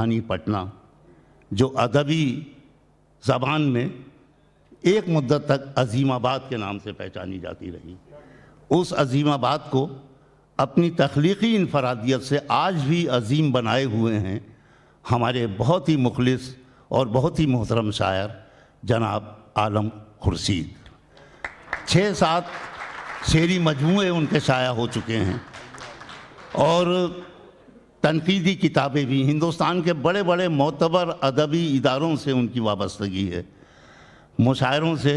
रानी पटना, जो अदबी ज़बान में एक मुद्दत तक अज़ीमाबाद के नाम से पहचानी जाती रही, उस अज़ीमाबाद को अपनी तख्लीक़ी इनफरादियत से आज भी अज़ीम बनाए हुए हैं हमारे बहुत ही मुखलिस और बहुत ही मोहतरम शायर जनाब आलम खुर्शीद। 6-7 शेरी मजमूए उनके शाया हो चुके हैं और तनकीदी किताबें भी। हिंदुस्तान के बड़े बड़े मोतबर अदबी इदारों से उनकी वाबस्तगी है। मुशायरों से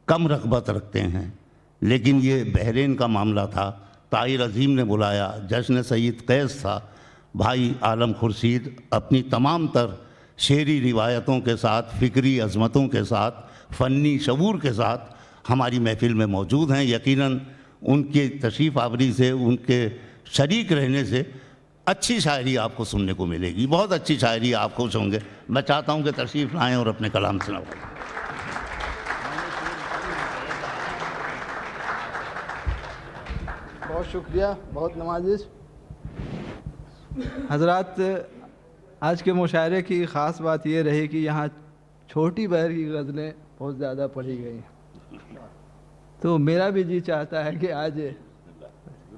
कम रग़बत रखते हैं, लेकिन ये बहरीन का मामला था। ताहिर अज़ीम ने बुलाया, जश्न सईद कैस था। भाई आलम खुर्शीद अपनी तमाम तर शेरी रिवायतों के साथ, फ़िक्री अज़मतों के साथ, फ़न्नी शऊर के साथ हमारी महफ़िल में मौजूद हैं। यकीनन उनके तशरीफ़ आवरी से, उनके शरीक रहने से अच्छी शायरी आपको सुनने को मिलेगी, बहुत अच्छी शायरी, आप खुश होंगे। मैं चाहता हूँ कि तशरीफ़ लाएँ और अपने कलाम सुनाएं। बहुत शुक्रिया, बहुत नवाजिश। हज़रात, आज के मुशायरे की ख़ास बात ये रही कि यहाँ छोटी बहर की गज़लें बहुत ज़्यादा पढ़ी गई, तो मेरा भी जी चाहता है कि आज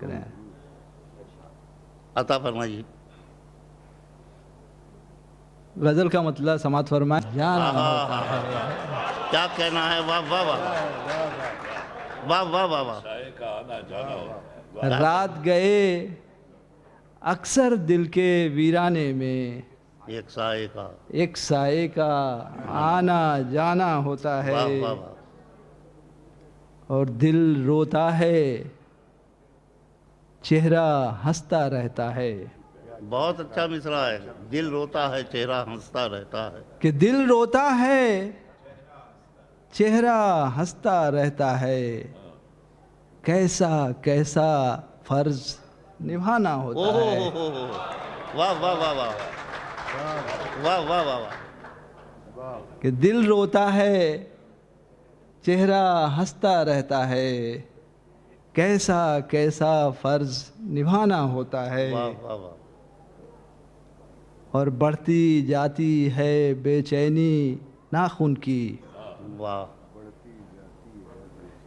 करें। अता फरमाइए। गज़ल का मतलब समात फरमाए। क्या कहना है? वाह वाह वाह वाह वाह वाह वाह। रात गए अक्सर दिल के वीराने में, एक साए का आना जाना होता है। वाह वाह वाह। और दिल रोता है, चेहरा हंसता रहता है। बहुत अच्छा मिसरा है। दिल रोता है, चेहरा हंसता रहता है। कि दिल रोता है, चेहरा हंसता रहता है। कैसा कैसा फर्ज निभाना होता है। वाह वाह वाह वाह वाह वाह वाह वाह। कि दिल रोता है, चेहरा हंसता रहता है। कैसा कैसा फर्ज निभाना होता है। वाह वाह वाह। और बढ़ती जाती है बेचैनी नाखून की। वाह।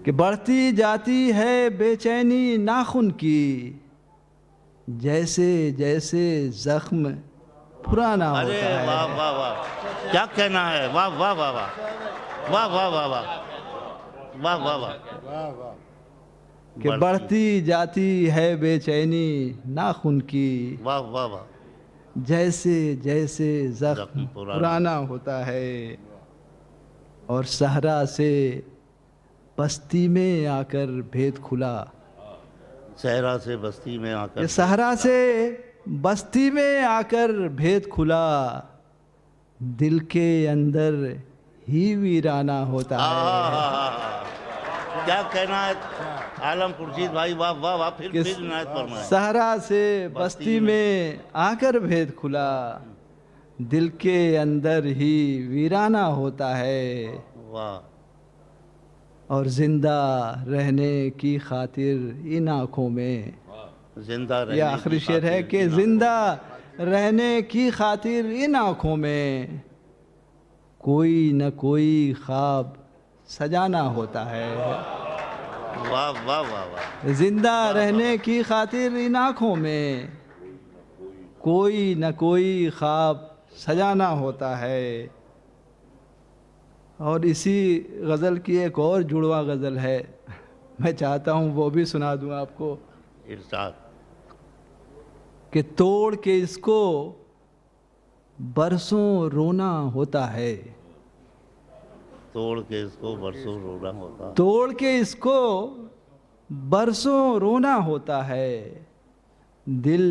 कि बढ़ती जाती है बेचैनी नाखून की, जैसे जैसे जख्म पुराना होता है। वाह वाह वाह। क्या कहना है? वाह वाह वाह वाह वाह वाह वाह वाह वाह वाह वाह। कि बढ़ती जाती है बेचैनी नाखून की, वाह वाह वाह। जैसे जैसे जख्म पुराना होता है। और सहरा से बस्ती में आकर भेद खुला। सहरा से बस्ती में आकर, सहरा से बस्ती में आकर भेद खुला। दिल के अंदर ही वीराना होता है। क्या कहना है आलम खुर्शीद भाई? वाह वाह वाह। फिर इनायत फरमाएं। सहरा से बस्ती में आकर भेद खुला, दिल के अंदर ही वीराना होता है। वाह। और जिंदा रहने की खातिर इन आँखों में, जिंदा रहने, यह आखिरी शेर है कि जिंदा रहने की खातिर इन आँखों में कोई न कोई ख्वाब सजाना होता है। वाह वाह वाह वाह। जिंदा रहने की खातिर इन आँखों में कोई न कोई ख्वाब सजाना होता है। और इसी गज़ल की एक और जुड़वा गज़ल है, मैं चाहता हूँ वो भी सुना दूँ आपको। इरशाद। कि तोड़ के इसको बरसों रोना होता है। तोड़ के इसको बरसों रोना होता। तोड़ के इसको बरसों रोना होता है। दिल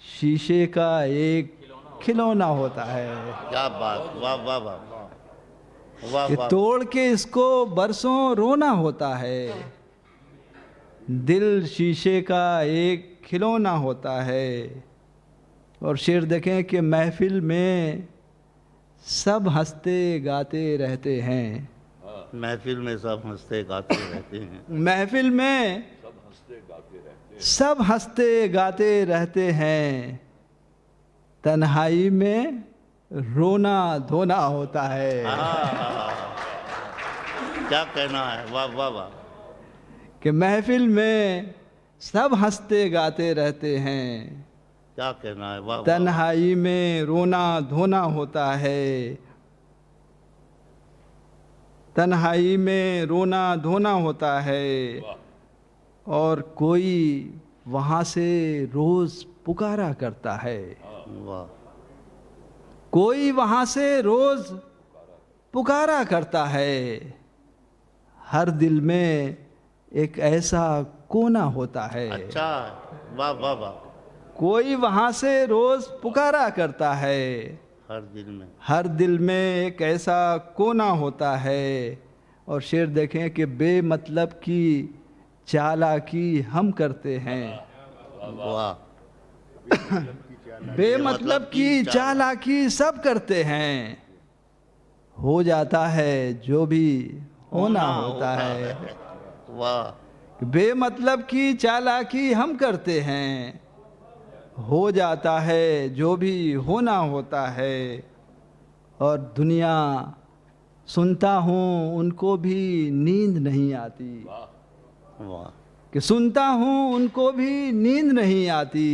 शीशे का एक खिलौना होता है। क्या बात। वाह वाह वाह वाह वाह। तोड़ के इसको बरसों रोना होता है। दिल शीशे का एक खिलौना होता है। और शेर देखें कि महफिल में सब हंसते गाते रहते हैं। महफिल में सब हंसते गाते रहते हैं। महफिल में सब हंसते गाते रहते हैं। तन्हाई में रोना धोना होता है। क्या कहना है, वाह वाह वाह। कि महफिल में सब हंसते गाते रहते हैं, क्या कहना है, वाह वाह। तन्हाई में रोना धोना होता है, तन्हाई में रोना धोना होता है, और कोई वहाँ से रोज पुकारा करता है। वाह। कोई वहाँ से रोज पुकारा करता है, हर दिल में एक ऐसा कोना होता है। अच्छा, वाह वाह वाह। कोई वहाँ से रोज पुकारा करता है, हर दिल में एक ऐसा कोना होता है। और शेर देखें कि बेमतलब की चालाकी हम करते हैं। वाह। बेमतलब की चालाकी सब करते हैं, हो जाता है जो भी होना होता है। वाह। बेमतलब की चालाकी हम करते हैं, हो जाता है जो भी होना होता है। और दुनिया सुनता हूँ उनको भी नींद नहीं आती। वाह। कि सुनता हूँ उनको भी नींद नहीं आती,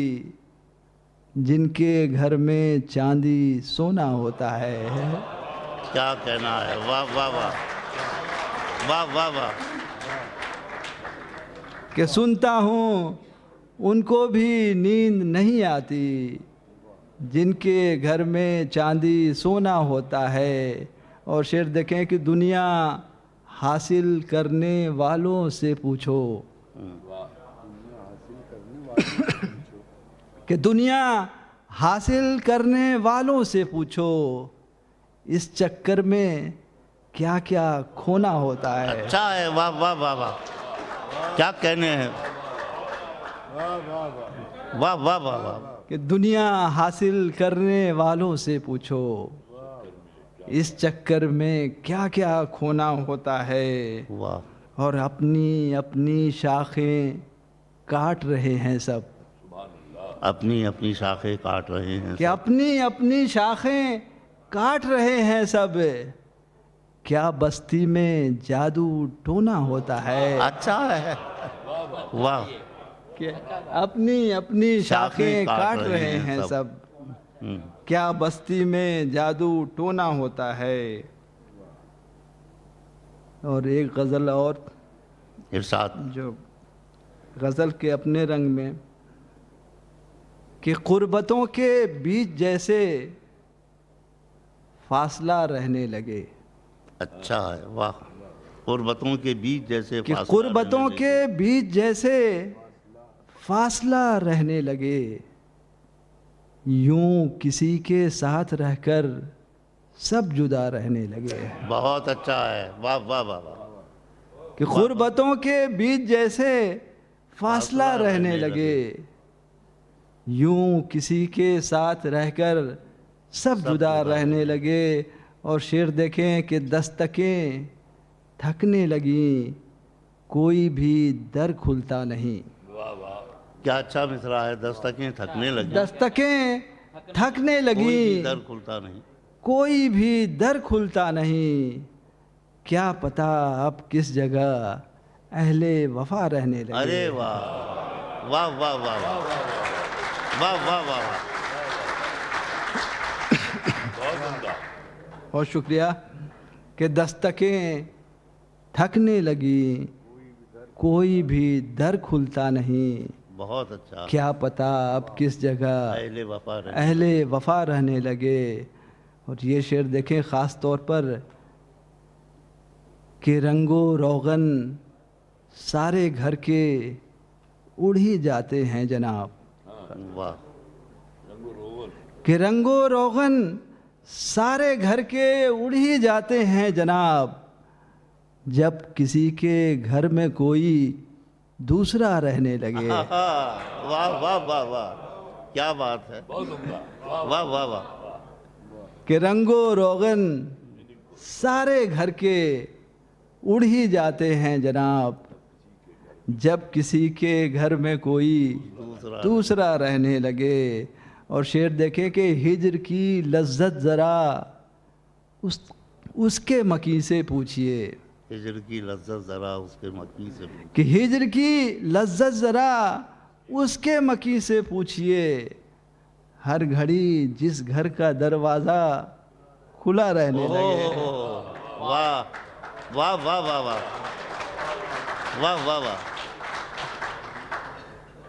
जिनके घर में चांदी सोना होता है। क्या कहना है, वाह वाह वाह, वाह वाह वाह। कि सुनता हूँ उनको भी नींद नहीं आती, जिनके घर में चांदी सोना होता है। और शेर देखें कि दुनिया हासिल करने वालों से पूछो, कि दुनिया हासिल करने वालों से पूछो, इस चक्कर में क्या क्या खोना होता है। अच्छा है, वाह वाह वाह वाह। क्या कहने हैं, वाह वाह वाह वाह। कि दुनिया हासिल करने वालों से पूछो, इस चक्कर में क्या क्या खोना होता है। वाह। और अपनी अपनी शाखें काट रहे हैं सब, अपनी अपनी शाखें काट रहे हैं कि सब। अपनी अपनी शाखें काट रहे हैं सब, क्या बस्ती में जादू टोना होता है। अच्छा है, वाह। कि अपनी अपनी शाखें काट रहे हैं सब, क्या बस्ती में जादू टोना होता है। और एक गज़ल और इरशाद। जो गज़ल के अपने रंग में, कि कुर्बतों के बीच जैसे फासला रहने लगे। अच्छा है, वाह। कुर्बतों के बीच जैसे कि फासला कुर्बतों रहने के बीच जैसे फासला रहने लगे, यूं किसी के साथ रहकर सब जुदा रहने लगे। बहुत अच्छा है, वाह वाह वाह वाह। कि कुर्बतों के बीच जैसे फासला रहने लगे, यूं किसी के साथ रहकर सब जुदा रहने लगे। और शेर देखें कि दस्तकें थकने लगी, कोई भी दर खुलता नहीं। क्या अच्छा मिसरा है, दस्तकें थकने लगी, दस्तकें थकने कोई भी लगी, दर खुलता नहीं। कोई भी दर खुलता नहीं, क्या पता अब किस जगह अहले वफा रहने लगे। अरे वाह वाह वाह वाह वाह वाह वाह वाह वाह। बहुत शुक्रिया। कि दस्तकें थकने लगी, कोई भी दर खुलता नहीं, बहुत अच्छा। क्या पता अब किस जगह अहले वफा रहने लगे। और ये शेर देखें ख़ास तौर पर, कि रंगो रोगन सारे घर के उड़ ही जाते हैं जनाब। वाह। कि रंगो रोगन सारे घर के उड़ ही जाते हैं जनाब, जब किसी के घर में कोई दूसरा रहने लगे। वाह वाह वाह वाह, क्या बात है, वाह वाह वाह। कि रंगो रोगन सारे घर के उड़ ही जाते हैं जनाब, जब किसी के घर में कोई दूसरा रहने लगे। और शेर देखें कि हिज्र की लज्जत ज़रा उसके मकी से पूछिए, हिजर की लज्जत ज़रा उसके मकी से पूछिए, कि हिज्र की लज्जत ज़रा उसके मकी से पूछिए, हर घड़ी जिस घर का दरवाज़ा खुला रहने लगे। वाह वाह वाह वाह वाह वाह वाह वाह।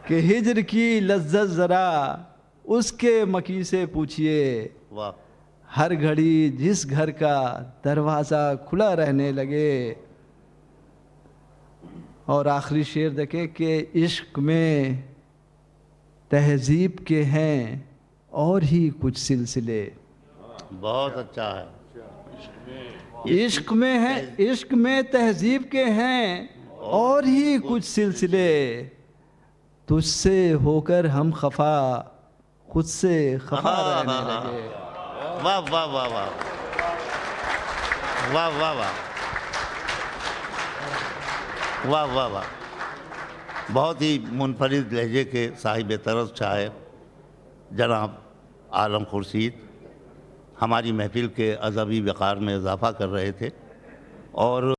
कि हिज्र की लज्जत ज़रा उसके मकी से पूछिए, वाह। हर घड़ी जिस घर का दरवाज़ा खुला रहने लगे। और आखिरी शेर देखें कि इश्क में तहजीब के हैं और ही कुछ सिलसिले। बहुत अच्छा है। इश्क में है, इश्क में तहजीब के हैं और ही कुछ सिलसिले, तुझसे होकर हम खफा खुद से खफा रहने लगे। वाह वाह वाह वाह वाह वाह वाह वाह वाह वाह। बहुत ही मुनफरिद लहजे के साहिब तरस शायर जनाब आलम खुर्शीद हमारी महफिल के अज़बी वक़ार में इजाफ़ा कर रहे थे और